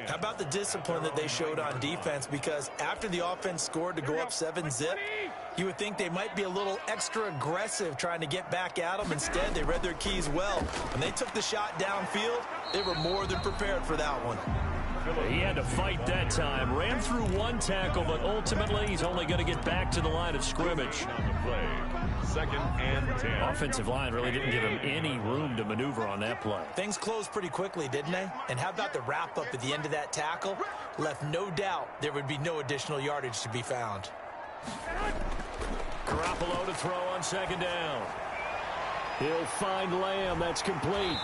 How about the discipline that they showed on defense? Because after the offense scored to go up 7-zip, you would think they might be a little extra aggressive trying to get back at them. Instead, they read their keys well. When they took the shot downfield, they were more than prepared for that one. He had to fight that time. Ran through one tackle, but ultimately he's only going to get back to the line of scrimmage. Second and 10. Offensive line really didn't give him any room to maneuver on that play. Things closed pretty quickly, didn't they? And how about the wrap-up at the end of that tackle? Left no doubt there would be no additional yardage to be found. Garoppolo to throw on second down. He'll find Lamb. That's complete.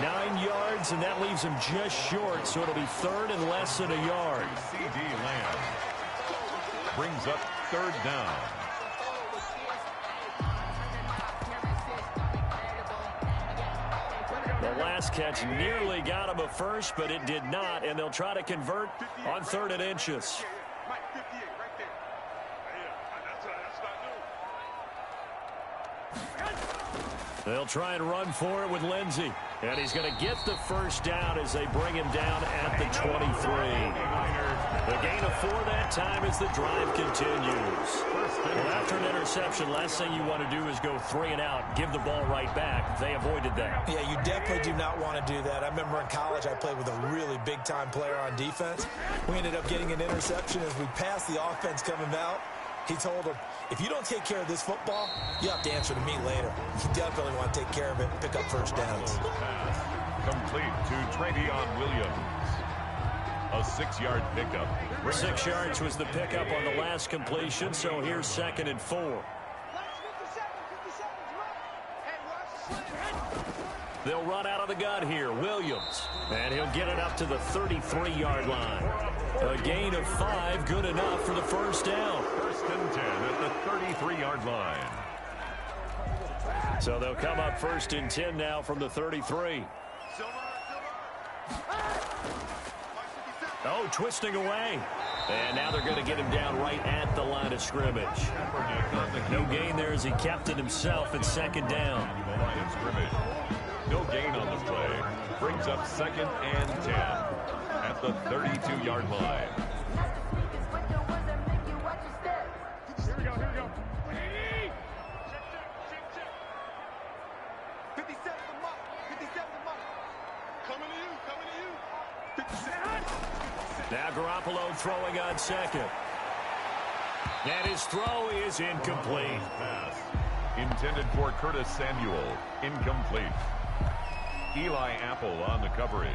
9 yards, and that leaves him just short, so it'll be third and less than a yard. C.D. Lamb brings up third down. The last catch nearly got him a first, but it did not, and they'll try to convert on 3rd and inches. They'll try and run for it with Lindsey. And he's going to get the first down as they bring him down at the 23. The gain of 4 that time as the drive continues. Well, after an interception, last thing you want to do is go 3 and out, give the ball right back. They avoided that. Yeah, you definitely do not want to do that. I remember in college I played with a really big-time player on defense. We ended up getting an interception as we passed the offense coming out. He told him, if you don't take care of this football, you have to answer to me later. You definitely want to take care of it and pick up first downs. Complete to Travion Williams. A 6-yard pickup. 6 yards was the pickup on the last completion, so here's 2nd and 4. They'll run out of the gun here, Williams. And he'll get it up to the 33-yard line. A gain of 5, good enough for the first down. 1st and 10 at the 33-yard line. So they'll come up 1st and 10 now from the 33. Oh, twisting away. And now they're going to get him down right at the line of scrimmage. No gain there as he kept it himself at 2nd down. No gain on the play. Brings up 2nd and 10 at the 32-yard line. Here we go. 57 the mark. 57 the mark. Coming to you. 57. Now Garoppolo throwing on 2nd. And his throw is incomplete. Pass intended for Curtis Samuel. Incomplete. Eli Apple on the coverage.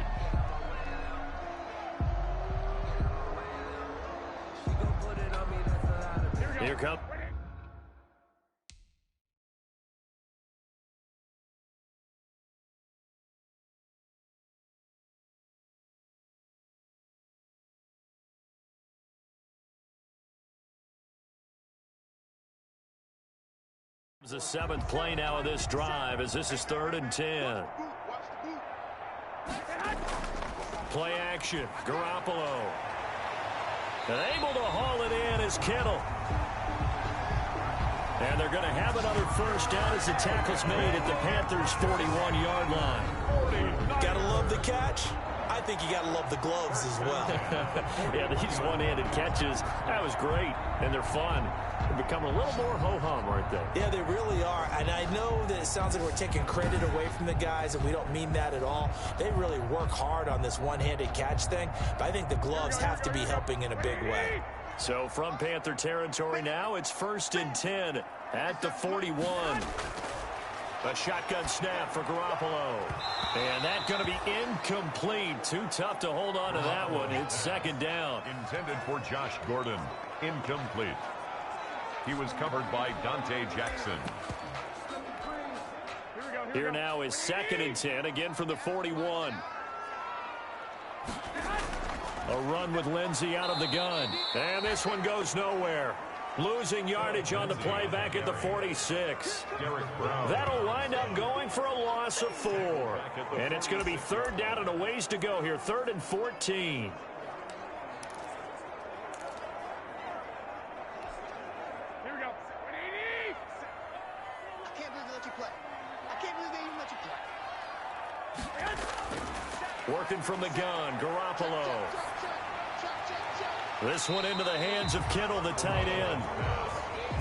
Here comes. The 7th play now of this drive as this is 3rd and 10. Play action. Garoppolo. And able to haul it in is Kittle. And they're going to have another first down as the tackle's made at the Panthers' 41-yard line. Gotta love the catch. I think you gotta love the gloves as well. Yeah, these one-handed catches, that was great. And they're fun. They're becoming a little more ho-hum, aren't they? Yeah, they really are. And I know that it sounds like we're taking credit away from the guys, and we don't mean that at all. They really work hard on this one-handed catch thing, but I think the gloves have to be helping in a big way. So from Panther territory now, it's 1st and 10 at the 41. A shotgun snap for Garoppolo. And that's going to be incomplete. Too tough to hold on to that one. It's 2nd down. Intended for Josh Gordon. Incomplete. He was covered by Dante Jackson. Here now is 2nd and 10, again from the 41. A run with Lindsey out of the gun. And this one goes nowhere. Losing yardage on the play back at the 46. That'll wind up going for a loss of 4. And it's going to be 3rd down and a ways to go here. 3rd and 14. Working from the gun, Garoppolo. This one into the hands of Kittle, the tight end.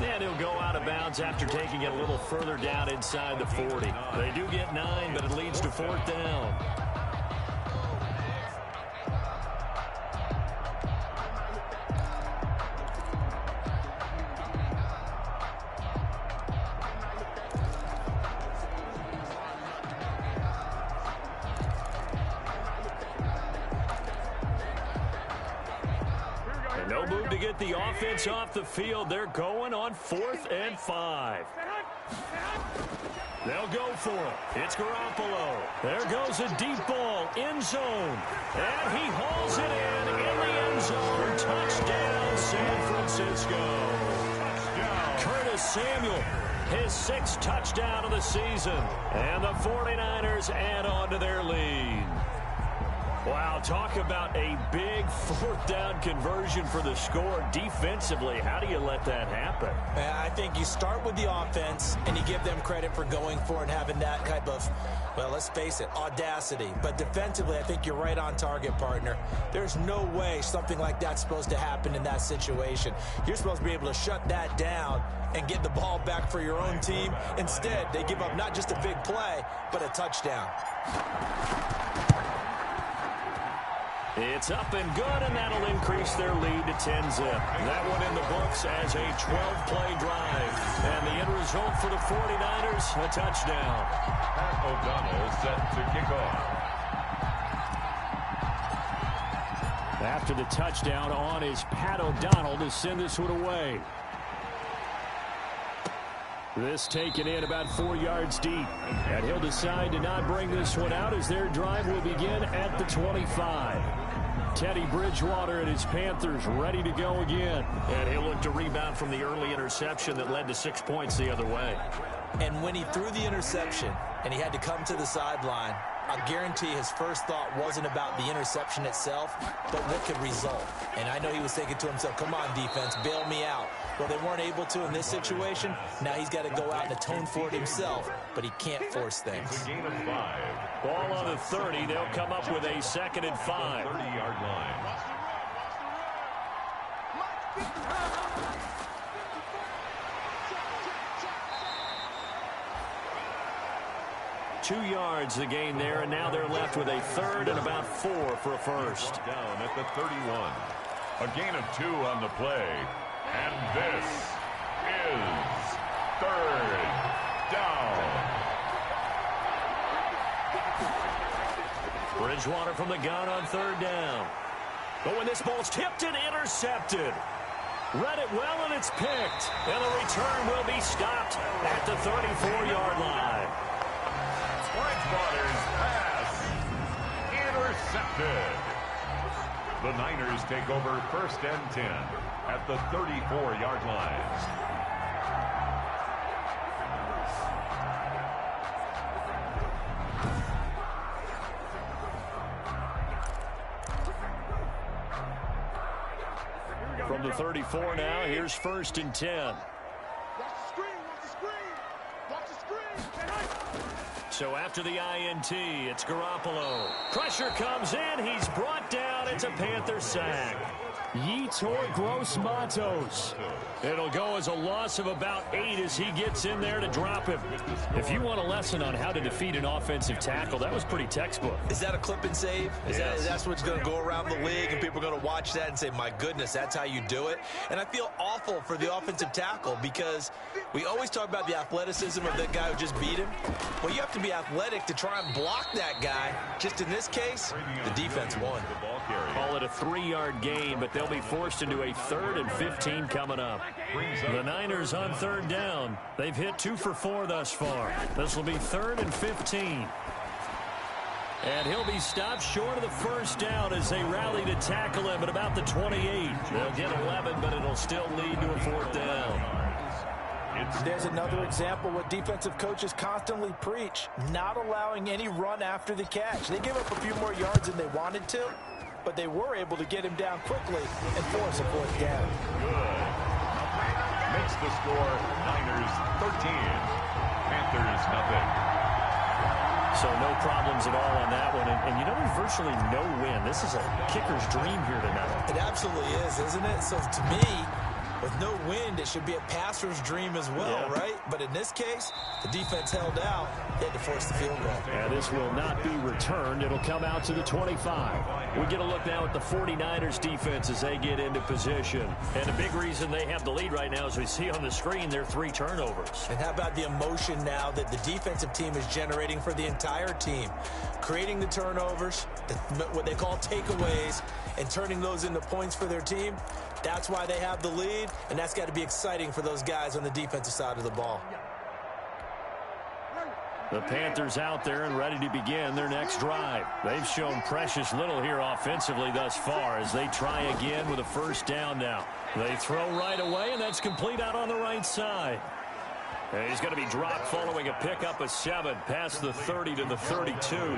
And he'll go out of bounds after taking it a little further down inside the 40. They do get 9, but it leads to 4th down. No move to get the offense off the field. They're going on 4th and 5. They'll go for it. It's Garoppolo. There goes a deep ball, end zone. And he hauls it in the end zone. Touchdown, San Francisco. Touchdown. Curtis Samuel, his 6th touchdown of the season. And the 49ers add on to their lead. Wow, talk about a big 4th down conversion for the score. Defensively, how do you let that happen? I think you start with the offense, and you give them credit for going for it and having that type of, well, let's face it, audacity. But defensively, I think you're right on target, partner. There's no way something like that's supposed to happen in that situation. You're supposed to be able to shut that down and get the ball back for your own team. Instead, they give up not just a big play, but a touchdown. It's up and good, and that'll increase their lead to 10-zip. That one in the books as a 12-play drive. And the end result for the 49ers, a touchdown. Pat O'Donnell set to kick off. After the touchdown on is Pat O'Donnell to send this one away. This taken in about 4 yards deep. And he'll decide to not bring this one out as their drive will begin at the 25. Teddy Bridgewater and his Panthers ready to go again. And he'll look to rebound from the early interception that led to 6 points the other way. And when he threw the interception and he had to come to the sideline, I guarantee his first thought wasn't about the interception itself, but what could result. And I know he was thinking to himself, come on, defense, bail me out. Well, they weren't able to in this situation. Now he's got to go out and atone for it himself, but he can't force things. It's a gain of 5. Ball on the 30. They'll come up with a 2nd and 5. 30-yard line. 2 yards the gain there, and now they're left with a 3rd and about 4 for a first. Down at the 31. A gain of 2 on the play. And this is 3rd down. Bridgewater from the gun on 3rd down. But when this ball's tipped and intercepted. Read it well, and it's picked. And the return will be stopped at the 34-yard line. Bridgewater's pass intercepted. The Niners take over 1st and 10 at the 34-yard line. From the 34 now, here's 1st and 10. So after the INT, it's Garoppolo. Pressure comes in. He's brought down. It's a Panther sack. Yetur Gross-Matos. It'll go as a loss of about 8 as he gets in there to drop him. If you want a lesson on how to defeat an offensive tackle, that was pretty textbook. Is that a clip and save? That's what's going to go around the league, and people are going to watch that and say, my goodness, that's how you do it? And I feel awful for the offensive tackle because we always talk about the athleticism of that guy who just beat him. Well, you have to be athletic to try and block that guy. Just in this case, the defense won. Call it a 3-yard gain, but they'll be forced into a 3rd and 15 coming up. The Niners on 3rd down. They've hit 2 for 4 thus far. This will be 3rd and 15. And he'll be stopped short of the 1st down as they rally to tackle him at about the 28. They'll get 11, but it'll still lead to a 4th down. There's another example what defensive coaches constantly preach, not allowing any run after the catch. They gave up a few more yards than they wanted to, but they were able to get him down quickly and force a 4th down. Good. Makes the score Niners 13, Panthers nothing. So no problems at all on that one. And you know, there's virtually no win. This is a kicker's dream here tonight. It absolutely is, isn't it? So to me, with no wind, it should be a passer's dream as well, right? But in this case, the defense held out. They had to force the field goal. And this will not be returned. It'll come out to the 25. We get a look now at the 49ers defense as they get into position. And the big reason they have the lead right now, as we see on the screen, they're 3 turnovers. And how about the emotion now that the defensive team is generating for the entire team? Creating the turnovers, what they call takeaways, and turning those into points for their team. That's why they have the lead, and that's got to be exciting for those guys on the defensive side of the ball. The Panthers out there and ready to begin their next drive. They've shown precious little here offensively thus far as they try again with a first down now. They throw right away, and that's complete out on the right side. And he's going to be dropped following a pickup of 7 past the 30 to the 32.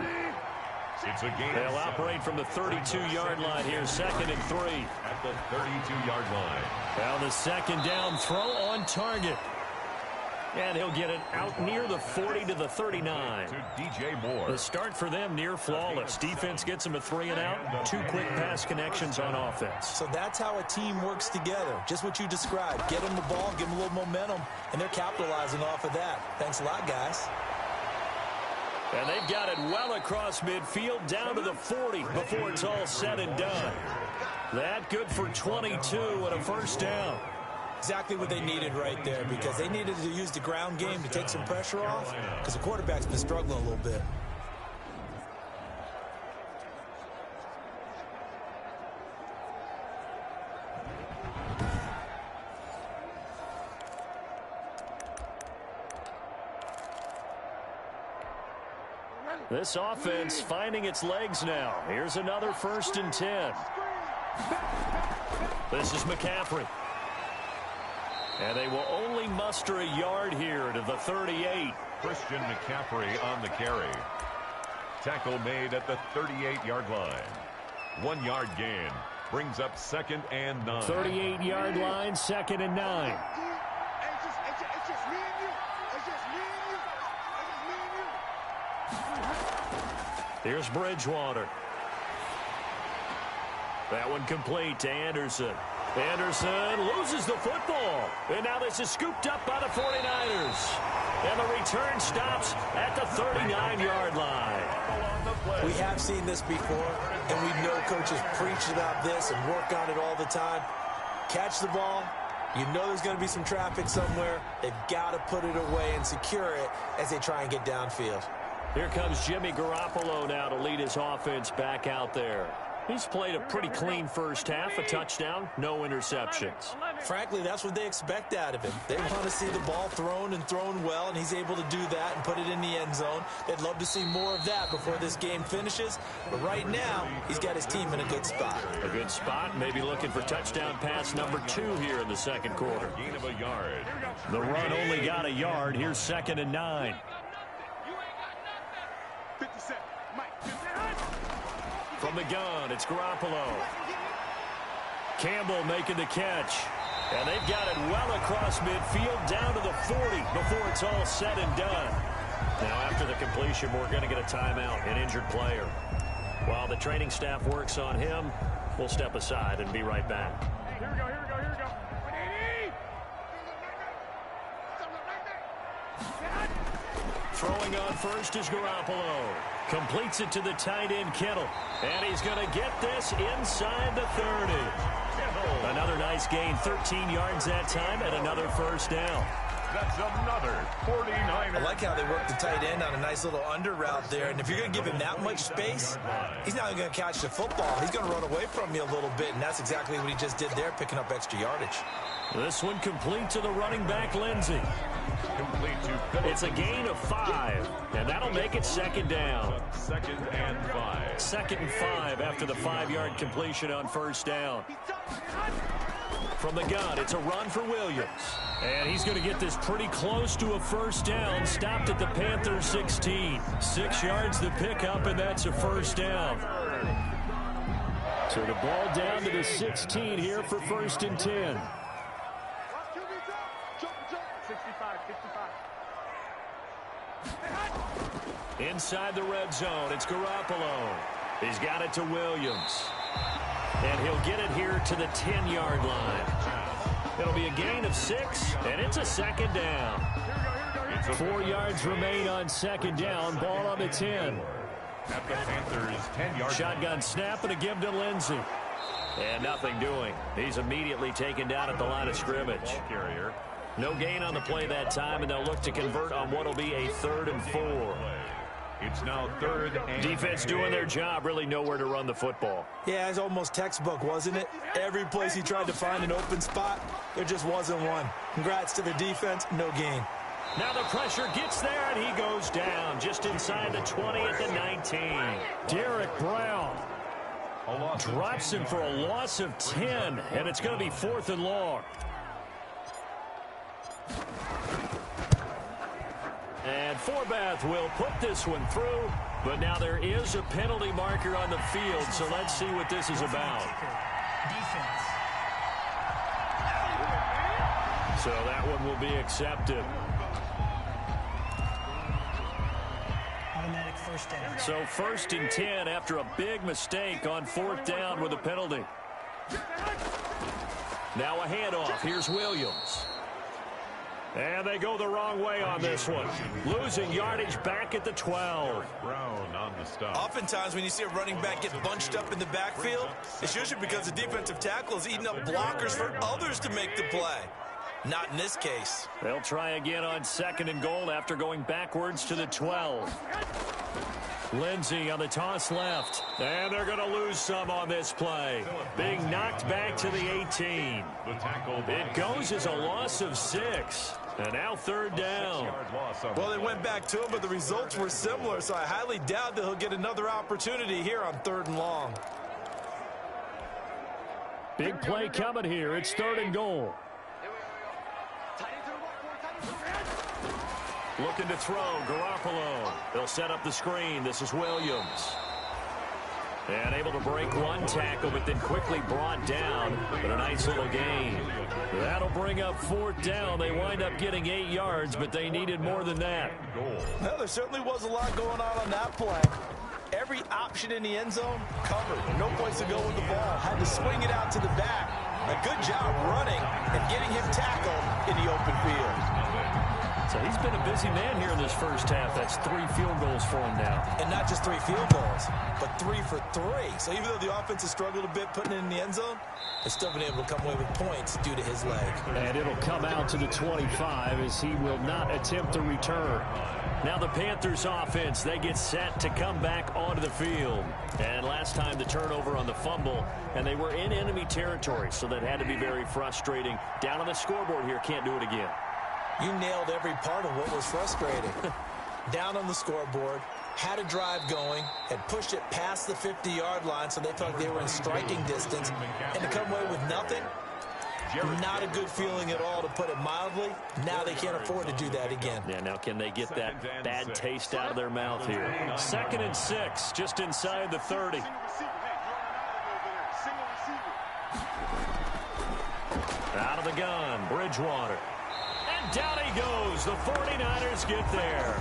It's a game. They'll operate from the 32-yard line here, 2nd and 3. At the 32-yard line. Now the second down throw on target. And he'll get it out near the 40 to the 39. To DJ Moore. The start for them near flawless. Defense gets them a 3 and out. 2 quick pass connections on offense. So that's how a team works together. Just what you described. Get them the ball, give them a little momentum, and they're capitalizing off of that. Thanks a lot, guys. And they've got it well across midfield down to the 40 before it's all said and done. That good for 22 and a first down. Exactly what they needed right there, because they needed to use the ground game to take some pressure off, because the quarterback's been struggling a little bit. This offense finding its legs now. Here's another 1st and 10. This is McCaffrey. And they will only muster a yard here to the 38. Christian McCaffrey on the carry. Tackle made at the 38-yard line. 1 yard gain. Brings up 2nd and 9. 38-yard line, 2nd and 9. It's just me and you. It's just me and you. It's just me and you. Here's Bridgewater. That one complete to Anderson. Anderson loses the football. And now this is scooped up by the 49ers. And the return stops at the 39-yard line. We have seen this before, and we know coaches preach about this and work on it all the time. Catch the ball. You know there's going to be some traffic somewhere. They've got to put it away and secure it as they try and get downfield. Here comes Jimmy Garoppolo now to lead his offense back out there. He's played a pretty clean first half, a touchdown, no interceptions. Frankly, that's what they expect out of him. They want to see the ball thrown and thrown well, and he's able to do that and put it in the end zone. They'd love to see more of that before this game finishes. But right now, he's got his team in a good spot. A good spot, maybe looking for touchdown pass number 2 here in the second quarter. Gain of a yard. The run only got a yard. Here's 2nd and 9. 57. Mike. From the gun, it's Garoppolo. Campbell making the catch. And they've got it well across midfield down to the 40 before it's all said and done. Now, after the completion, we're going to get a timeout, an injured player. While the training staff works on him, we'll step aside and be right back. Here we go. Throwing on first is Garoppolo. Completes it to the tight end, Kittle. And he's going to get this inside the 30. Another nice gain, 13 yards that time, and another first down. That's another 49er. I like how they work the tight end on a nice little under route there. And if you're going to give him that much space, he's not going to catch the football. He's going to run away from you a little bit, and that's exactly what he just did there, picking up extra yardage. This one complete to the running back, Lindsey. Complete to It's a gain of 5, and that'll make it 2nd down. 2nd and 5. 2nd and 5 after the 5-yard completion on first down. From the gun, it's a run for Williams. And he's going to get this pretty close to a first down. Stopped at the Panthers 16. 6 yards the pickup, and that's a first down. So the ball down to the 16 here for 1st and 10. 65, 55. Inside the red zone, it's Garoppolo. He's got it to Williams. And he'll get it here to the 10-yard line. It'll be a gain of 6, and it's a second down. 4 yards remain on second down. Ball on the 10. At the Panthers' 10-yard Shotgun snap and a give to Lindsey. And nothing doing. He's immediately taken down at the line of scrimmage. carrier. No gain on the play that time, and they'll look to convert on what will be a 3rd and 4. It's now 3rd and Defense doing their job, really nowhere to run the football. Yeah, it's almost textbook, wasn't it? Every place he tried to find an open spot, there just wasn't one. Congrats to the defense, no gain. Now the pressure gets there, and he goes down just inside the 20 at the 19. Derek Brown drops him for a loss of 10, and it's going to be 4th and long. And Forbath will put this one through, but now there is a penalty marker on the field, so let's see what this is about. So that one will be accepted. Automatic first down. So 1st and 10 after a big mistake on 4th down with a penalty. Now a handoff. Here's Williams. And they go the wrong way on this one. Losing yardage back at the 12. Brown on the stop. Oftentimes when you see a running back get bunched up in the backfield, it's usually because the defensive tackle is eating up blockers for others to make the play. Not in this case. They'll try again on 2nd and goal after going backwards to the 12. Lindsey on the toss left. And they're going to lose some on this play. Being knocked back to the 18. It goes as a loss of 6. And now 3rd down. Well, they went back to him, but the results were similar, so I highly doubt that he'll get another opportunity here on 3rd and long. Big play coming here. It's 3rd and goal. Looking to throw, Garoppolo. They'll set up the screen. This is Williams. And able to break one tackle, but then quickly brought down. But a nice little gain. That'll bring up 4th down. They wind up getting 8 yards, but they needed more than that. Well, there certainly was a lot going on that play. Every option in the end zone covered. No place to go with the ball. Had to swing it out to the back. A good job running and getting him tackled in the open field. So he's been a busy man here in this first half. That's 3 field goals for him now. And not just 3 field goals, but 3 for 3. So even though the offense has struggled a bit putting it in the end zone, they've still been able to come away with points due to his leg. And it'll come out to the 25 as he will not attempt to return. Now the Panthers offense, they get set to come back onto the field. And last time the turnover on the fumble, and they were in enemy territory, so that had to be very frustrating. Down on the scoreboard here, can't do it again. You nailed every part of what was frustrating. Down on the scoreboard, had a drive going, had pushed it past the 50-yard line, so they felt like they were in striking distance, and to come away with nothing, not a good feeling at all, to put it mildly. Now they can't afford to do that again. Yeah, now can they get that bad taste out of their mouth here? 2nd and 6, just inside the 30. Out of the gun, Bridgewater. And down he goes. The 49ers get there.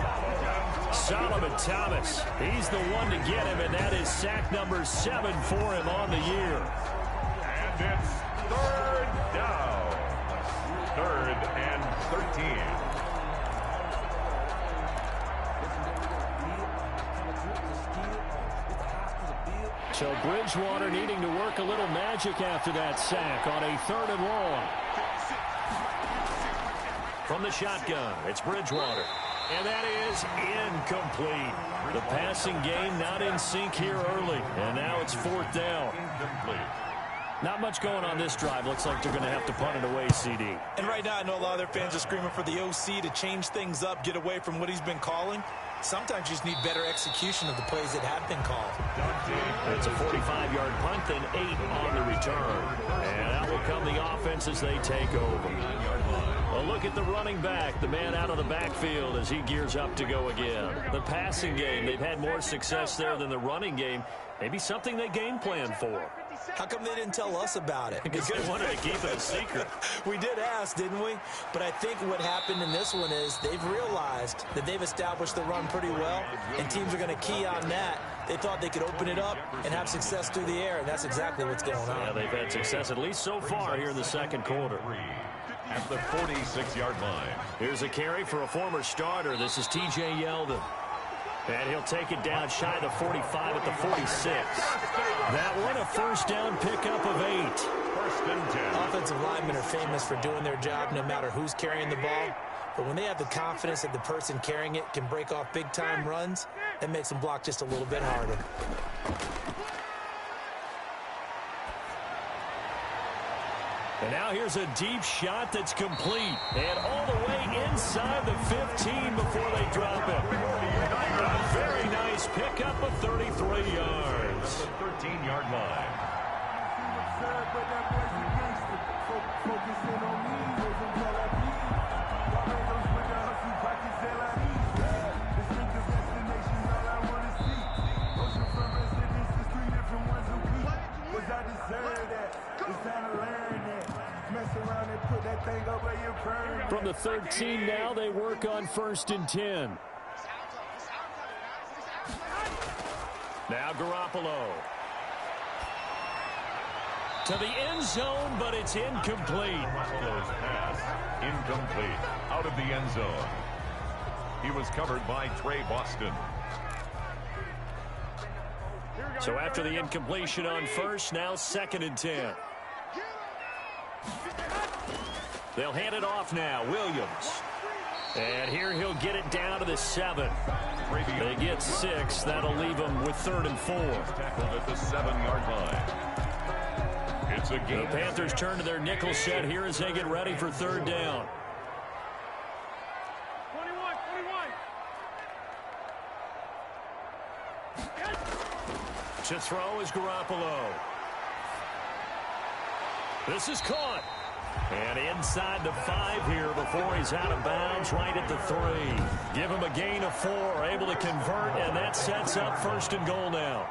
Solomon Thomas, he's the one to get him, and that is sack number 7 for him on the year. And it's 3rd down. 3rd and 13. So Bridgewater needing to work a little magic after that sack on a 3rd and long. From the shotgun, it's Bridgewater. And that is incomplete. The passing game not in sync here early. And now it's 4th down. Incomplete. Not much going on this drive. Looks like they're going to have to punt it away, CD. And right now I know a lot of their fans are screaming for the OC to change things up, get away from what he's been calling. Sometimes you just need better execution of the plays that have been called. It's a 45-yard punt, then 8 on the return. And out will come the offense as they take over. A look at the running back, the man out of the backfield as he gears up to go again. The passing game, they've had more success there than the running game. Maybe something they game plan for. How come they didn't tell us about it? Because they wanted to keep it a secret. We did ask, didn't we? But I think what happened in this one is they've realized that they've established the run pretty well, and teams are going to key on that. They thought they could open it up and have success through the air, and that's exactly what's going on. Yeah, they've had success at least so far here in the second quarter. At the 46-yard line. Here's a carry for a former starter. This is T.J. Yeldon. And he'll take it down shy of the 45 at the 46. That one, a first down pickup of 8. First and 10. Offensive linemen are famous for doing their job no matter who's carrying the ball. But when they have the confidence that the person carrying it can break off big-time runs, that makes them block just a little bit harder. And now here's a deep shot that's complete. And all the way inside the 15 before they drop it. A very nice pickup of 33 yards. The 13-yard line. From the 13 now, they work on 1st and 10. Now Garoppolo. To the end zone, but it's incomplete. Garoppolo's pass, incomplete, out of the end zone. He was covered by Trey Boston. So after the incompletion on 1st, now 2nd and 10. They'll hand it off now. Williams. And here he'll get it down to the 7. They get 6. That'll leave them with 3rd and 4. Tackled at the 7-yard line. It's a game. The Panthers turn to their nickel set here as they get ready for 3rd down. 21. To throw is Garoppolo. This is caught. And inside the 5 here before he's out of bounds, right at the 3. Give him a gain of 4, able to convert, and that sets up 1st and goal now.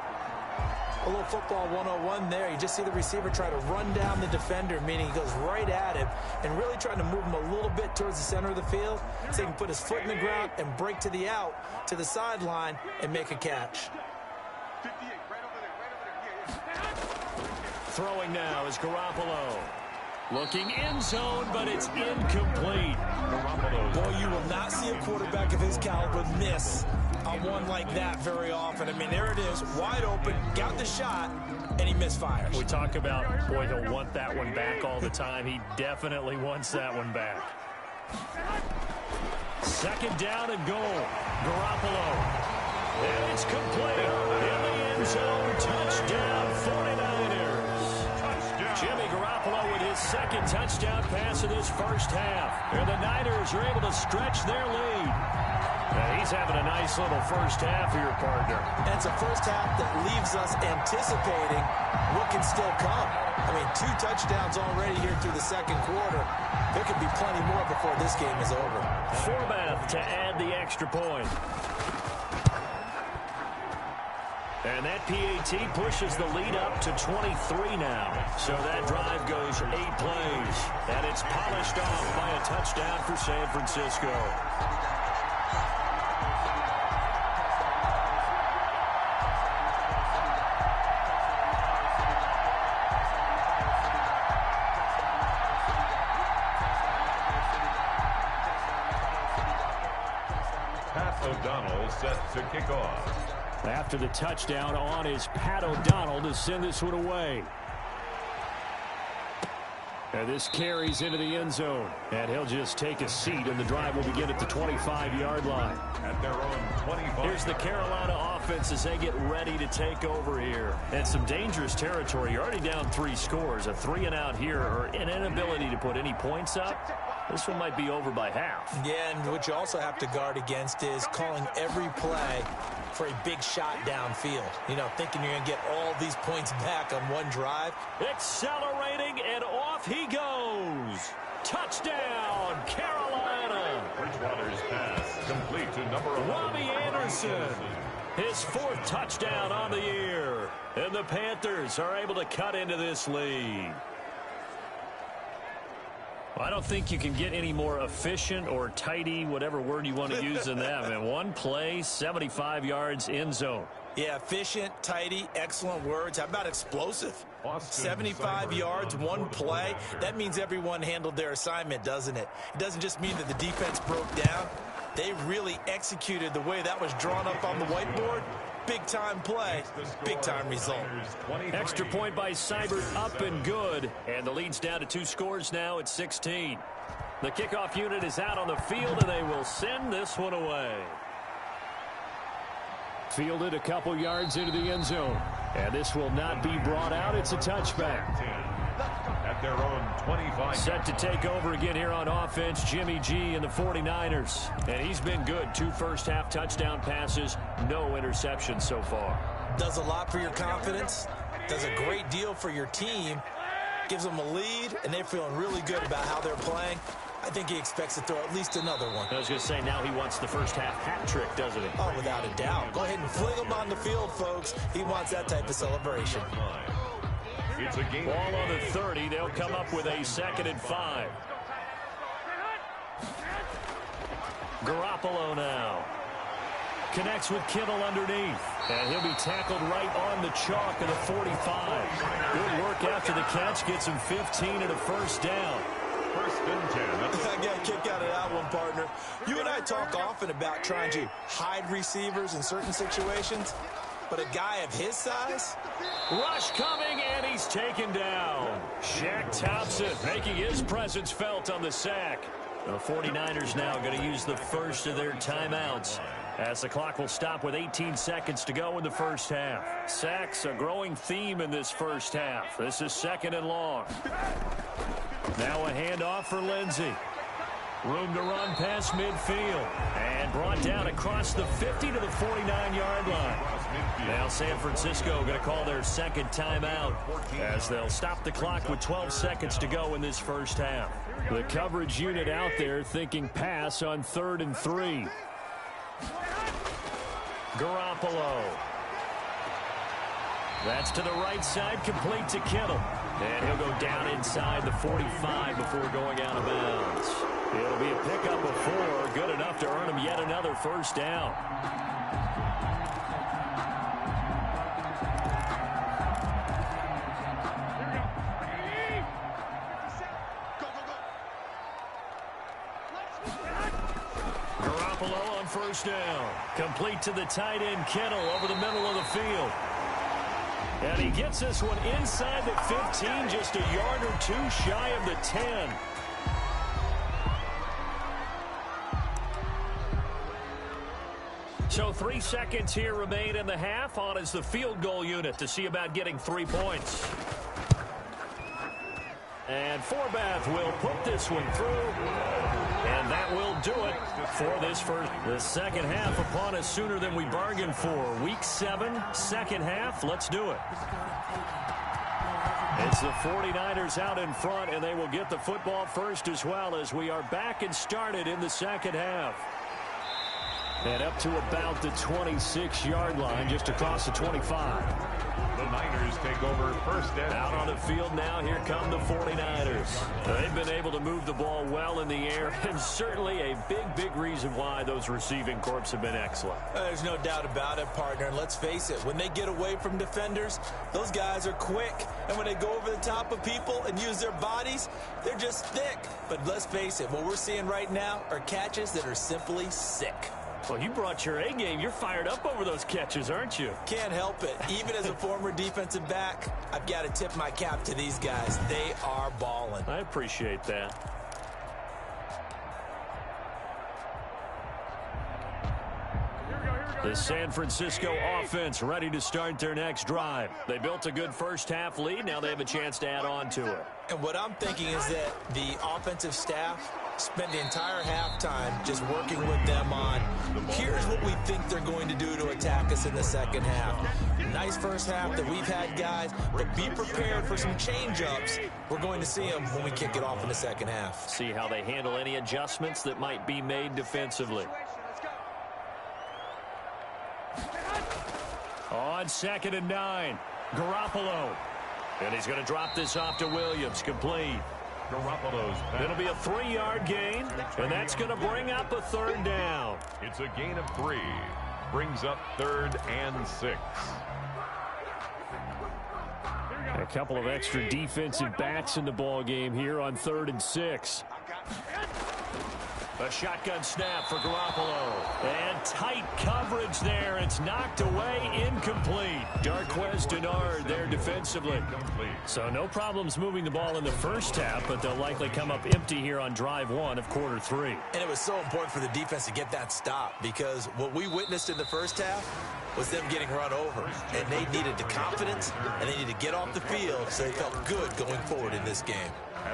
A little football 101 there. You just see the receiver try to run down the defender, meaning he goes right at him and really trying to move him a little bit towards the center of the field so he can put his foot in the ground and break to the out, to the sideline, and make a catch. 58, right over there. Throwing now is Garoppolo. Looking end zone, but it's incomplete. Boy, you will not see a quarterback of his caliber miss on one like that very often. I mean, there it is, wide open, got the shot, and he misfires. We talk about, boy, he'll want that one back all the time. He definitely wants that one back. 2nd down and goal. Garoppolo. And it's complete. In the end zone, touchdown 49ers. Jimmy Garoppolo with his 2nd touchdown pass of this first half. And the Niners are able to stretch their lead. And he's having a nice little first half here, partner. And it's a first half that leaves us anticipating what can still come. I mean, 2 touchdowns already here through the second quarter. There could be plenty more before this game is over. Forbath to add the extra point. And that PAT pushes the lead up to 23 now. So that drive goes 8 plays. And it's polished off by a touchdown for San Francisco. Pat O'Donnell set to kick off. After the touchdown on is Pat O'Donnell to send this one away. And this carries into the end zone. And he'll just take a seat, and the drive will begin at the 25-yard line. At their own 25. Here's the Carolina offense as they get ready to take over here. And some dangerous territory. You're already down 3 scores. A 3-and-out here, or an inability to put any points up. This one might be over by half. Yeah, and what you also have to guard against is calling every play for a big shot downfield. You know, thinking you're going to get all these points back on one drive. Accelerating, and off he goes. Touchdown, Carolina. Bridgewater's pass complete to number 11. Robbie Anderson. His 4th touchdown on the year. And the Panthers are able to cut into this lead. Well, I don't think you can get any more efficient or tidy, whatever word you want to use in that. Man, one play, 75 yards in zone. Yeah, efficient, tidy, excellent words. How about explosive? 75 yards, one play. That means everyone handled their assignment, doesn't it? It doesn't just mean that the defense broke down. They really executed the way that was drawn up on the whiteboard. Big-time play, big-time result. Extra point by Seibert, up and good. And the lead's down to 2 scores now at 16. The kickoff unit is out on the field, and they will send this one away. Fielded a couple yards into the end zone. And this will not be brought out. It's a touchback. At their own 25. Set to take over again here on offense, Jimmy G and the 49ers. And he's been good. 2 first-half touchdown passes, no interceptions so far. Does a lot for your confidence. Does a great deal for your team. Gives them a lead, and they're feeling really good about how they're playing. I think he expects to throw at least another one. I was going to say, now he wants the first-half hat trick, doesn't he? Oh, without a doubt. Go ahead and fling him on the field, folks. He wants that type of celebration. It's a game. Ball on the 30. They'll come up with a 2nd and 5. Garoppolo now. Connects with Kittle underneath. And he'll be tackled right on the chalk of the 45. Good work after the catch. Gets him 15 and a first down. First and 10. I got a kick out of that one, partner. You and I talk often about trying to hide receivers in certain situations. But a guy of his size? Rush coming, and he's taken down. Shaq Thompson making his presence felt on the sack. The 49ers now going to use the first of their timeouts, as the clock will stop with 18 seconds to go in the first half. Sacks a growing theme in this first half. This is 2nd and long. Now a handoff for Lindsey. Room to run past midfield. And brought down across the 50 to the 49-yard line. Now San Francisco going to call their 2nd timeout, as they'll stop the clock with 12 seconds to go in this first half. The coverage unit out there thinking pass on 3rd and 3. Garoppolo. That's to the right side, complete to Kittle. And he'll go down inside the 45 before going out of bounds. It'll be a pickup of 4, good enough to earn him yet another first down. Garoppolo on first down. Complete to the tight end, Kittle, over the middle of the field. And he gets this one inside the 15, just a yard or 2 shy of the 10. So 3 seconds here remain in the half. On is the field goal unit to see about getting 3 points. And Forbath will put this one through. And that will do it for this first. The second half upon us sooner than we bargained for. Week 7, second half. Let's do it. It's the 49ers out in front, and they will get the football first as well, as we are back and started in the second half. And up to about the 26-yard line, just across the 25. The Niners take over first and out on the field now. Here come the 49ers. They've been able to move the ball well in the air, and certainly a big reason why those receiving corps have been excellent. There's no doubt about it, partner. And let's face it, when they get away from defenders, those guys are quick. And when they go over the top of people and use their bodies, they're just thick. But let's face it, what we're seeing right now are catches that are simply sick. Well, you brought your A game. You're fired up over those catches, aren't you? Can't help it. Even as a former defensive back, I've got to tip my cap to these guys. They are balling. I appreciate that. The San Francisco offense ready to start their next drive. They built a good first half lead. Now they have a chance to add on to it. And what I'm thinking is that the offensive staff spent the entire halftime just working with them on, here's what we think they're going to do to attack us in the second half. Nice first half that we've had, guys, but be prepared for some change-ups. We're going to see them when we kick it off in the second half. See how they handle any adjustments that might be made defensively. On 2nd and 9, Garoppolo. And he's going to drop this off to Williams, complete. Garoppolo's pass. It'll be a 3-yard gain, and that's going to bring up a 3rd down. It's a gain of 3. Brings up 3rd and 6. A couple of extra defensive backs in the ball game here on 3rd and 6. A shotgun snap for Garoppolo. And tight coverage there. It's knocked away, incomplete. Darquez Denard there defensively. So no problems moving the ball in the first half, but they'll likely come up empty here on drive 1 of quarter 3. And it was so important for the defense to get that stop, because what we witnessed in the first half was them getting run over. And they needed the confidence, and they needed to get off the field so they felt good going forward in this game.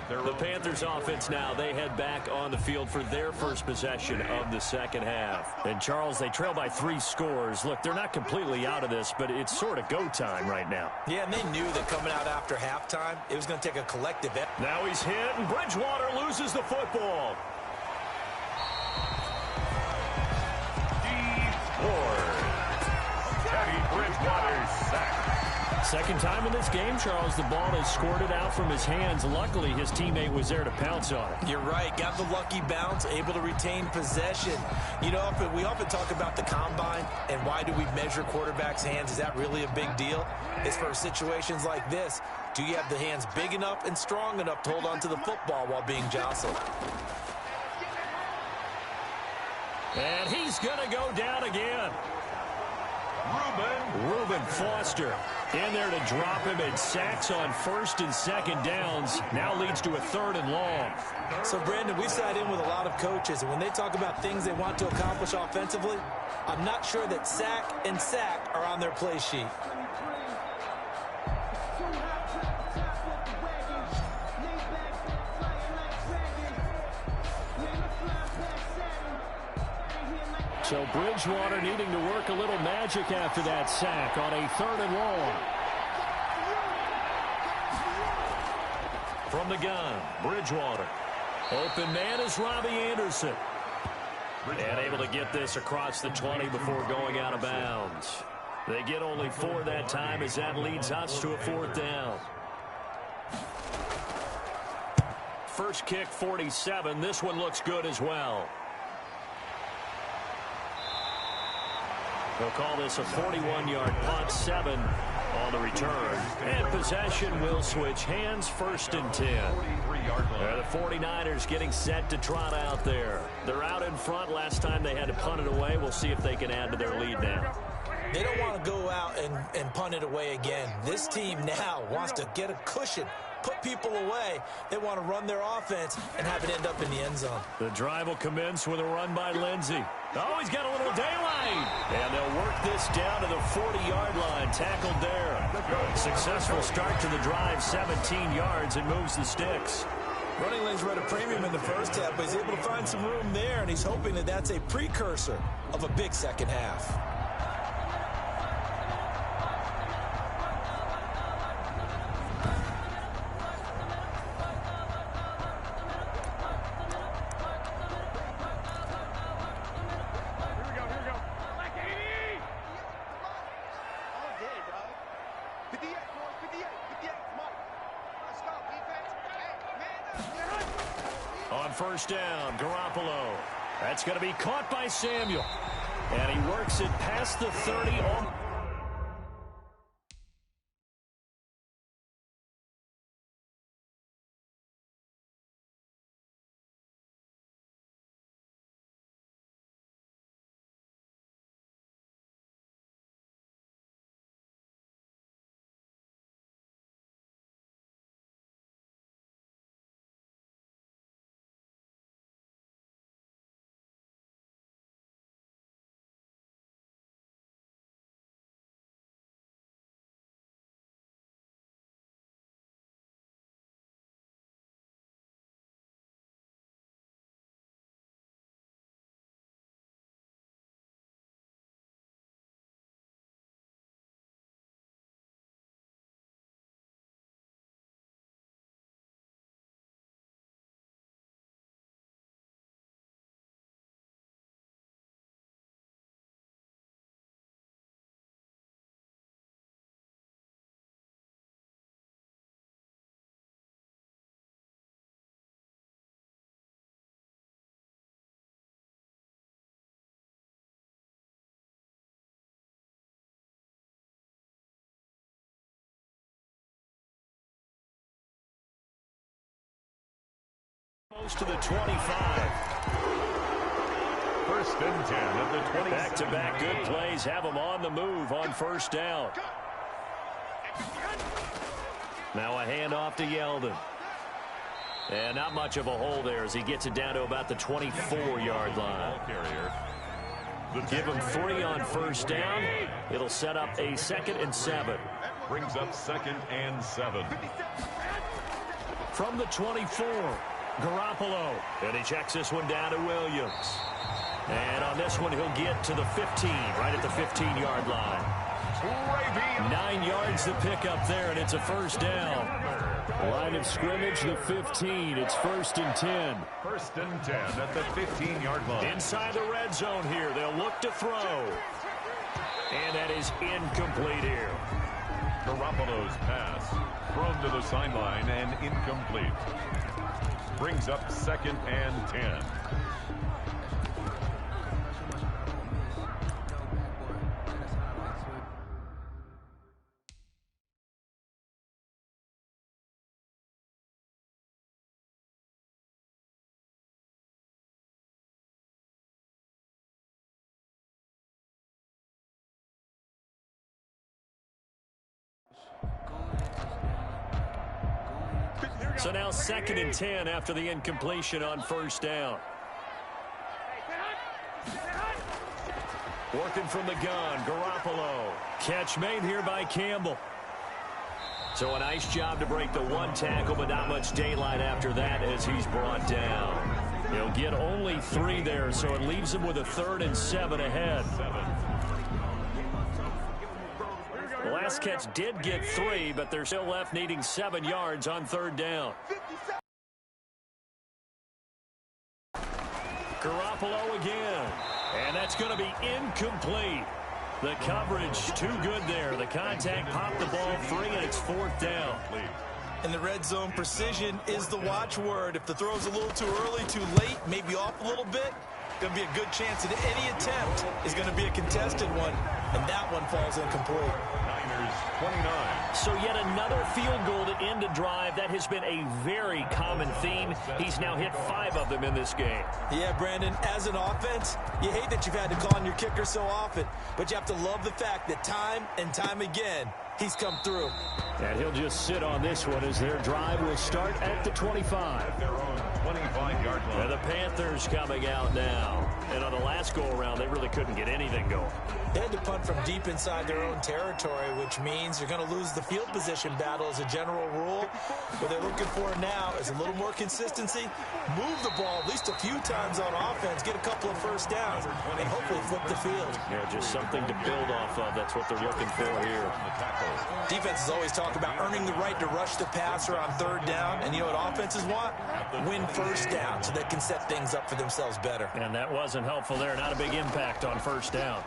The Panthers offense now, they head back on the field for their first possession of the second half. And Charles, they trail by 3 scores. Look, they're not completely out of this, but it's sort of go time right now. Yeah, and they knew that coming out after halftime, it was going to take a collective effort. Now he's hit, and Bridgewater loses the football. Teddy Bridgewater's sack. Second time in this game, Charles, the ball has squirted out from his hands. Luckily, his teammate was there to pounce on it. You're right. Got the lucky bounce, able to retain possession. You know, we often talk about the combine and why do we measure quarterbacks' hands. Is that really a big deal? It's for situations like this. Do you have the hands big enough and strong enough to hold on to the football while being jostled? And he's going to go down again. Reuben Foster in there to drop him, and sacks on 1st and 2nd downs. Now leads to a 3rd and long. So, Brandon, we've sat in with a lot of coaches, and when they talk about things they want to accomplish offensively, I'm not sure that sack and sack are on their play sheet. So Bridgewater needing to work a little magic after that sack on a 3rd and long. From the gun, Bridgewater. Open man is Robbie Anderson. And able to get this across the 20 before going out of bounds. They get only 4 that time as that leads us to a 4th down. First kick, 47. This one looks good as well. They'll call this a 41-yard punt, 7 on the return. And possession will switch hands, 1st and 10. The 49ers getting set to trot out there. They're out in front. Last time they had to punt it away. We'll see if they can add to their lead now. They don't want to go out and punt it away again. This team now wants to get a cushion, put people away. They want to run their offense and have it end up in the end zone. The drive will commence with a run by Lindsey. Oh, he's got a little daylight. And they'll work this down to the 40-yard line. Tackled there. Successful start to the drive, 17 yards, and moves the sticks. Running lanes were at a premium in the first half, but he's able to find some room there, and he's hoping that that's a precursor of a big second half. On 1st down, Garoppolo. That's going to be caught by Samuel. And he works it past the 30 on Close to the 25. First and 10 at the 20. Back-to-back good plays have them on the move on first down. Now a handoff to Yeldon. And not much of a hole there as he gets it down to about the 24-yard line. Give him 3 on first down. It'll set up a 2nd and 7. Brings up 2nd and 7. From the 24, Garoppolo. And he checks this one down to Williams. And on this one, he'll get to the 15, right at the 15-yard line. 9 yards to pick up there, and it's a first down. Line of scrimmage, the 15. It's 1st and 10. 1st and 10 at the 15-yard line. Inside the red zone here. They'll look to throw. And that is incomplete here. Garoppolo's pass thrown to the sideline and incomplete. Brings up 2nd and 10. So now 2nd and 10 after the incompletion on first down. Working from the gun, Garoppolo. Catch made here by Campbell. So a nice job to break the 1 tackle, but not much daylight after that as he's brought down. He'll get only 3 there, so it leaves him with a 3rd and 7 ahead. The last catch did get 3, but they're still left needing 7 yards on 3rd down. Garoppolo again. And that's going to be incomplete. The coverage too good there. The contact popped the ball free, and it's 4th down. In the red zone, precision is the watchword. If the throw's a little too early, too late, maybe off a little bit, going to be a good chance that any attempt is going to be a contested one, and that one falls incomplete. 29. So yet another field goal to end a drive. That has been a very common theme. He's now hit 5 of them in this game. Yeah, Brandon, as an offense, you hate that you've had to call on your kicker so often, but you have to love the fact that time and time again, he's come through. And he'll just sit on this one as their drive will start at the 25. At their own 25-yard line. And the Panthers coming out now. And on the last go-around, they really couldn't get anything going. They had to punt from deep inside their own territory, which means you're going to lose the field position battle as a general rule. What they're looking for now is a little more consistency, move the ball at least a few times on offense, get a couple of first downs, and hopefully flip the field. Yeah, just something to build off of. That's what they're looking for here. Defenses always talk about earning the right to rush the passer on 3rd down, and you know what offenses want? Win first down so they can set things up for themselves better. And that wasn't helpful there. Not a big impact on first down.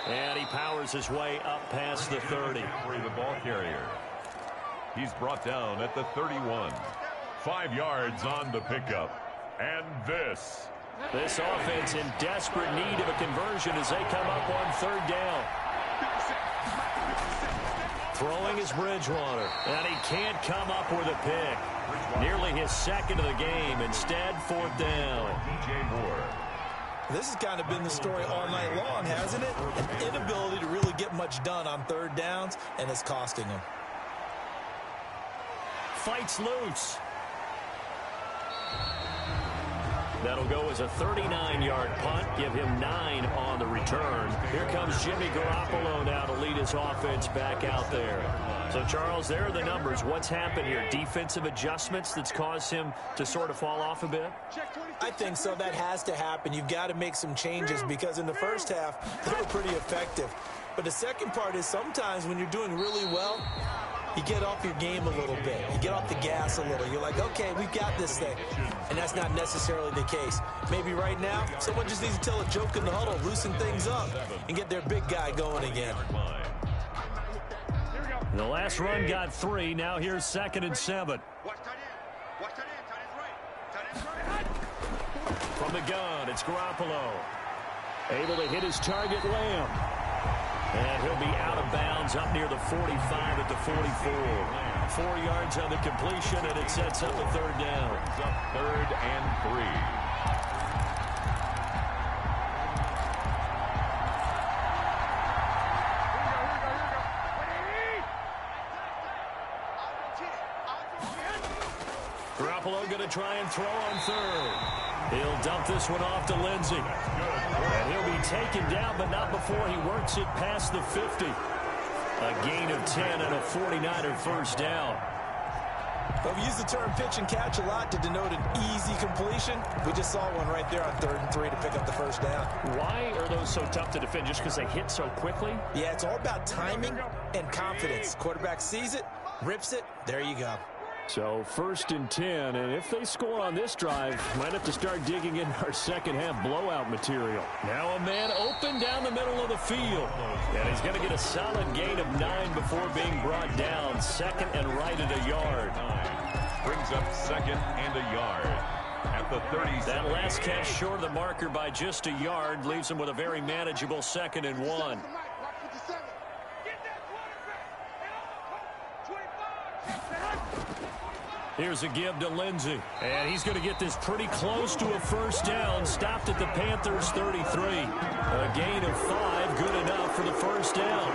And he powers his way up past the 30. The ball carrier. He's brought down at the 31. 5 yards on the pickup. And this offense in desperate need of a conversion as they come up on 3rd down. Throwing is Bridgewater. And he can't come up with a pick. Nearly his 2nd of the game. Instead, 4th down. DJ Moore. This has kind of been the story all night long, hasn't it? An inability to really get much done on 3rd downs, and it's costing him. Fights loose. That'll go as a 39-yard punt. Give him 9 on the return. Here comes Jimmy Garoppolo now to lead his offense back out there. So, Charles, there are the numbers. What's happened here? Defensive adjustments that's caused him to sort of fall off a bit? I think so. That has to happen. You've got to make some changes because in the first half, they were pretty effective. But the second part is sometimes when you're doing really well, you get off your game a little bit. You get off the gas a little. You're like, okay, we've got this thing. And that's not necessarily the case. Maybe right now, someone just needs to tell a joke in the huddle, loosen things up, and get their big guy going again. The last run got 3. Now here's 2nd and 7. From the gun, it's Garoppolo. Able to hit his target, Lamb. And he'll be out of bounds up near the 45 at the 44. 4 yards on the completion, and it sets up a third down. Brings up 3rd and 3. Garoppolo going to try and throw on 3rd. He'll dump this one off to Lindsey. And he'll be taken down, but not before he works it past the 50. A gain of 10 and a 49er first down. Well, we use the term pitch and catch a lot to denote an easy completion. We just saw one right there on 3rd and 3 to pick up the first down. Why are those so tough to defend? Just because they hit so quickly? Yeah, it's all about timing and confidence. Quarterback sees it, rips it, there you go. So 1st and 10, and if they score on this drive, might have to start digging in our second half blowout material. Now a man open down the middle of the field. And he's going to get a solid gain of 9 before being brought down. 2nd and right at a yard. Brings up 2nd and a yard at the 30. That last catch short of the marker by just a yard leaves him with a very manageable 2nd and 1. Here's a give to Lindsey. And he's going to get this pretty close to a first down. Stopped at the Panthers' 33. A gain of 5, good enough for the first down.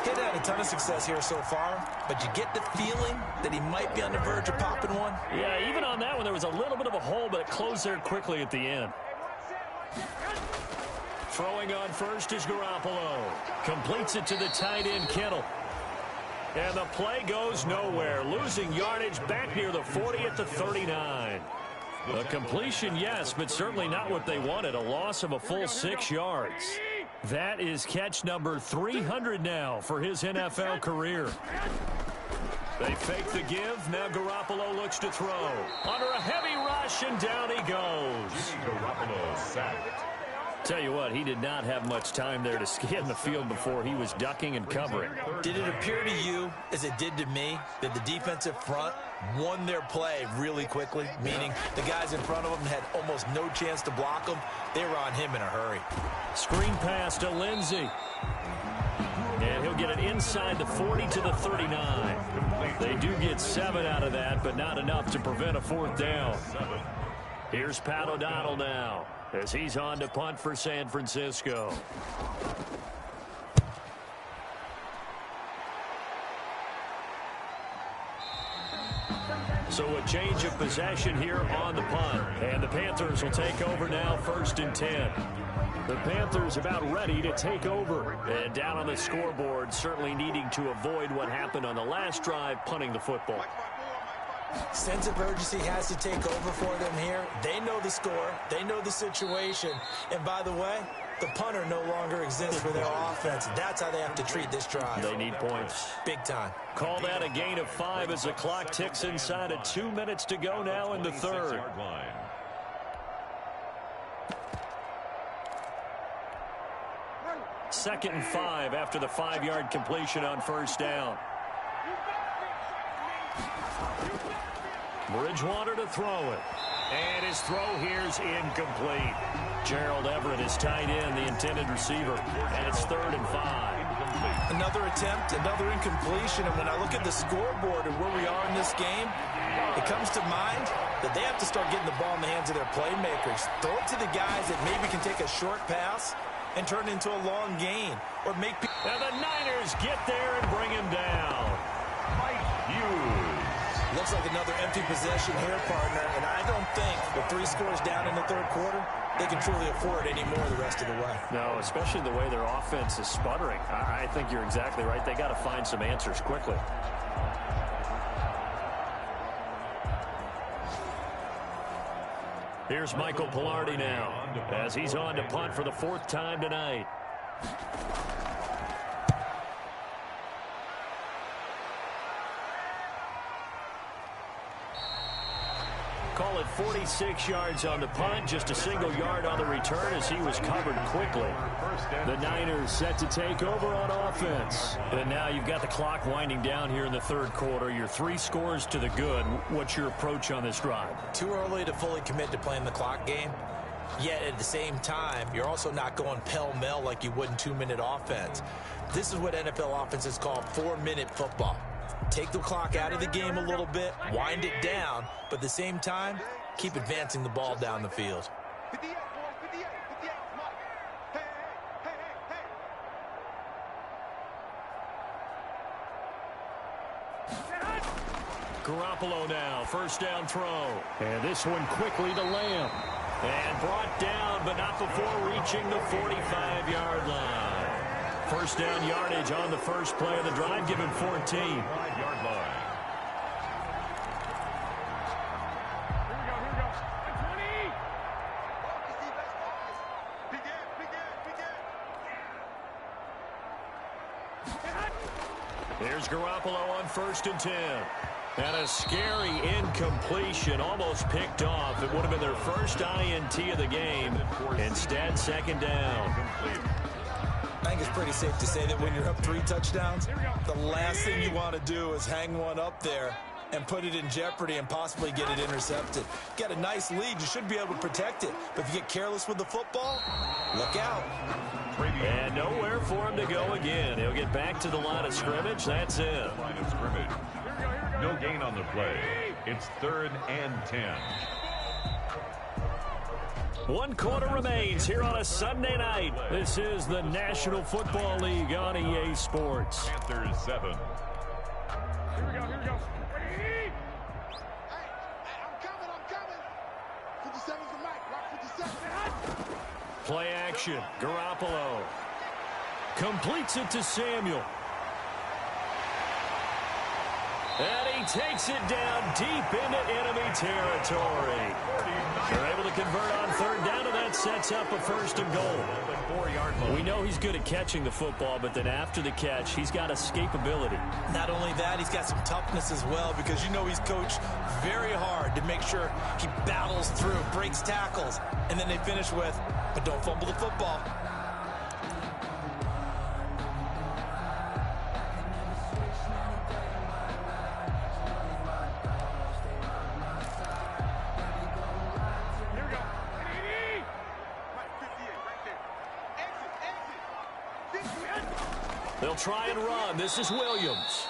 He's had a ton of success here so far, but you get the feeling that he might be on the verge of popping one. Yeah, even on that one, there was a little bit of a hole, but it closed there quickly at the end. Throwing on first is Garoppolo. Completes it to the tight end, Kittle. And the play goes nowhere. Losing yardage back near the 40 at the 39. A completion, yes, but certainly not what they wanted. A loss of a full 6 yards. That is catch number 300 now for his NFL career. They fake the give. Now Garoppolo looks to throw. Under a heavy rush, and down he goes. Garoppolo sacked. Tell you what, he did not have much time there to scan the field before he was ducking and covering. Did it appear to you, as it did to me, that the defensive front won their play really quickly? Meaning the guys in front of them had almost no chance to block them. They were on him in a hurry. Screen pass to Lindsey. And he'll get it inside the 40 to the 39. They do get 7 out of that, but not enough to prevent a 4th down. Here's Pat O'Donnell now, as he's on to punt for San Francisco. So a change of possession here on the punt. And the Panthers will take over now, 1st and 10. The Panthers about ready to take over. And down on the scoreboard, certainly needing to avoid what happened on the last drive, punting the football. Sense of urgency has to take over for them here. They know the score. They know the situation. And by the way, the punter no longer exists for their offense. That's how they have to treat this drive. They need points. Big time. Call that a gain of 5 as the clock ticks inside of 2 minutes to go now in the 3rd. 2nd and 5 after the 5-yard completion on 1st down. Bridgewater to throw it. And his throw here's incomplete. Gerald Everett is tied in, the intended receiver. And it's 3rd and 5. Another attempt, another incompletion. And when I look at the scoreboard and where we are in this game, it comes to mind that they have to start getting the ball in the hands of their playmakers. Throw it to the guys that maybe can take a short pass and turn it into a long gain. Or make people... And the Niners get there and bring him down. Mike Hughes. Looks like another empty possession here, partner. And I don't think with 3 scores down in the 3rd quarter, they can truly afford any more the rest of the way. No, especially the way their offense is sputtering. I think you're exactly right. They got to find some answers quickly. Here's Michael Pilardi now, as he's on to punt for the 4th time tonight. Call it 46 yards on the punt, just a single yard on the return as he was covered quickly. The Niners set to take over on offense. And now you've got the clock winding down here in the 3rd quarter. You're 3 scores to the good. What's your approach on this drive? Too early to fully commit to playing the clock game. Yet at the same time, you're also not going pell-mell like you would in 2-minute offense. This is what NFL offenses call 4-minute football. take the clock out of the game a little bit, wind it down, but at the same time, keep advancing the ball down the field. 58, boys, 58, 58, Mike. Hey, hey, hey, hey, hey. Garoppolo now, first down throw. And this one quickly to Lamb. And brought down, but not before reaching the 45-yard line. First down yardage on the first play of the drive, given 14. 5-yard line. Here we go. 20. Focus, defense, focus. Begin. There's Garoppolo on first and 10. And a scary incompletion, almost picked off. It would have been their first INT of the game. Instead, second down. I think it's pretty safe to say that when you're up 3 touchdowns, the last thing you want to do is hang one up there and put it in jeopardy and possibly get it intercepted. Get a nice lead, you should be able to protect it. But if you get careless with the football, look out. And nowhere for him to go again. He'll get back to the line of scrimmage. That's it. Line of scrimmage. No gain on the play. It's 3rd and 10. 1 quarter remains here on a Sunday night. This is the National Football League on EA Sports. Panthers 7. Here we go. Hey, I'm coming. 57's the mic, Rock 57. Play action. Garoppolo completes it to Samuel. And he takes it down deep into enemy territory. They're able to convert on 3rd down, and that sets up a 1st and goal. We know he's good at catching the football, but then after the catch, he's got escapability. Not only that, he's got some toughness as well, because you know he's coached very hard to make sure he battles through, breaks tackles, and then they finish with, but don't fumble the football. They'll try and run. This is Williams.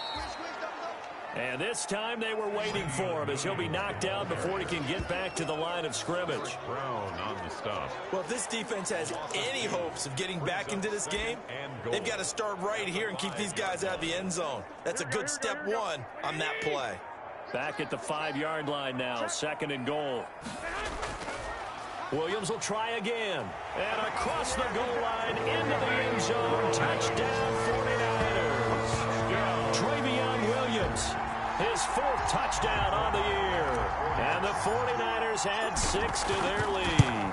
And this time they were waiting for him as he'll be knocked down before he can get back to the line of scrimmage. Brown on the stop. Well, if this defense has any hopes of getting back into this game, they've got to start right here and keep these guys out of the end zone. That's a good step 1 on that play. Back at the 5-yard line now, 2nd and goal. Williams will try again. And across the goal line into the end zone. Touchdown 49ers. Williams, his 4th touchdown on the year. And the 49ers add 6 to their lead.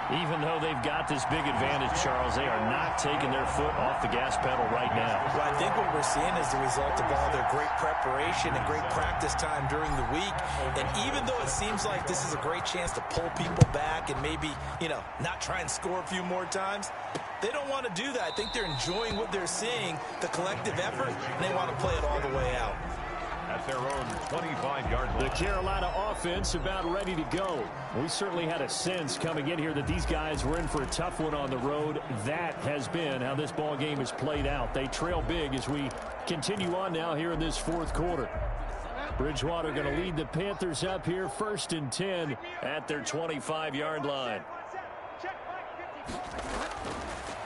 Even though they've got this big advantage, Charles, they are not taking their foot off the gas pedal right now. Well, I think what we're seeing is the result of all their great preparation and great practice time during the week. And even though it seems like this is a great chance to pull people back and maybe, not try and score a few more times, they don't want to do that. I think they're enjoying what they're seeing, the collective effort, and they want to play it all the way out. At their own 25-yard line. The Carolina offense about ready to go. We certainly had a sense coming in here that these guys were in for a tough one on the road. That has been how this ball game has played out. They trail big as we continue on now here in this 4th quarter. Bridgewater going to lead the Panthers up here, 1st and 10 at their 25-yard line.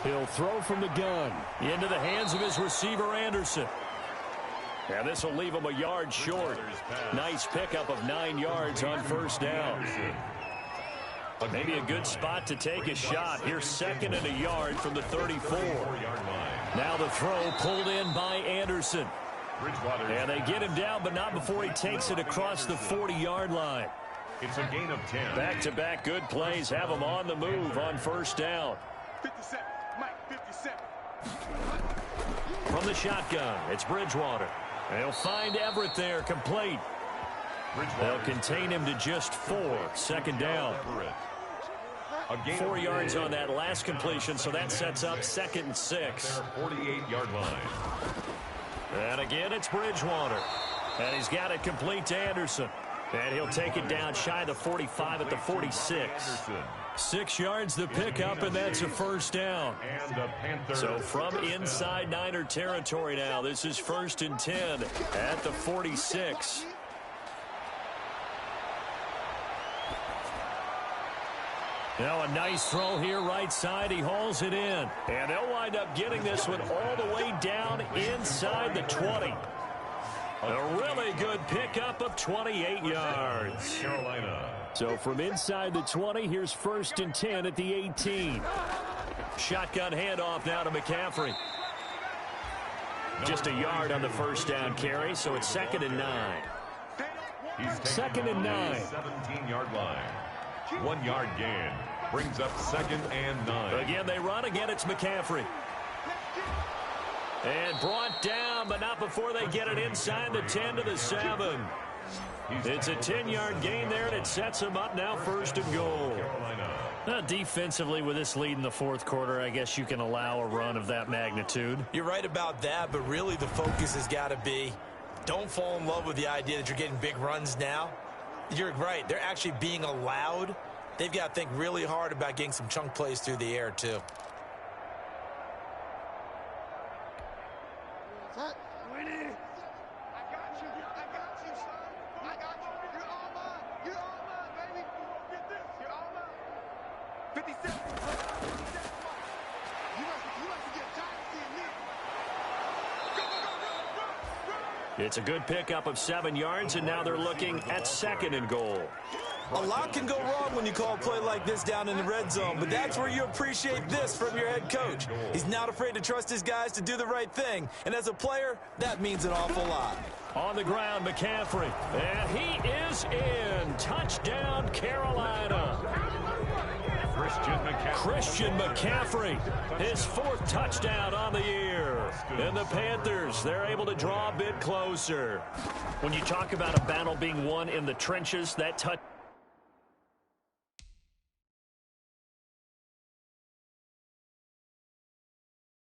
He'll throw from the gun into the hands of his receiver, Anderson. And this will leave him a yard short. Nice pickup of 9 yards on 1st down. Maybe a good spot to take a shot. Here's 2nd and a yard from the 34. Now the throw pulled in by Anderson. And they get him down, but not before he takes it across the 40-yard line. It's a gain of 10. Back-to-back good plays have him on the move on 1st down. 57, Mike, 57. From the shotgun, it's Bridgewater. They'll find Everett there, complete. They'll contain him to just 4. 2nd down. 4 yards on that last completion, so that sets up 2nd and 6. 48-yard line. And again, it's Bridgewater. And he's got it complete to Anderson. And he'll take it down shy of the 45 at the 46. 6 yards the pickup, and that's a first down. So from inside Niner territory now, this is 1st and 10 at the 46. Now a nice throw here right side. He hauls it in. And they'll wind up getting this one all the way down inside the 20. A really good pickup of 28 yards. Carolina. So from inside the 20, here's 1st and 10 at the 18. Shotgun handoff now to McCaffrey. Just a yard on the first down carry, so it's 2nd and 9. He's 2nd and 9. 17-yard line. 1 yard gain. Brings up 2nd and 9. Again, they run. Again, it's McCaffrey. And brought down, but not before they get it inside the 10 to the 7. It's a 10-yard gain there, and it sets them up now 1st and goal. Defensively, with this lead in the 4th quarter, I guess you can allow a run of that magnitude. You're right about that, but really the focus has got to be, don't fall in love with the idea that you're getting big runs now. You're right. They're actually being allowed. They've got to think really hard about getting some chunk plays through the air, too. It's a good pickup of 7 yards, and now they're looking at 2nd and goal. A lot can go wrong when you call a play like this down in the red zone, but that's where you appreciate this from your head coach. He's not afraid to trust his guys to do the right thing, and as a player, that means an awful lot. On the ground, McCaffrey, and he is in. Touchdown, Carolina. Christian McCaffrey, his 4th touchdown on the year. And the Panthers, they're able to draw a bit closer. When you talk about a battle being won in the trenches, that touch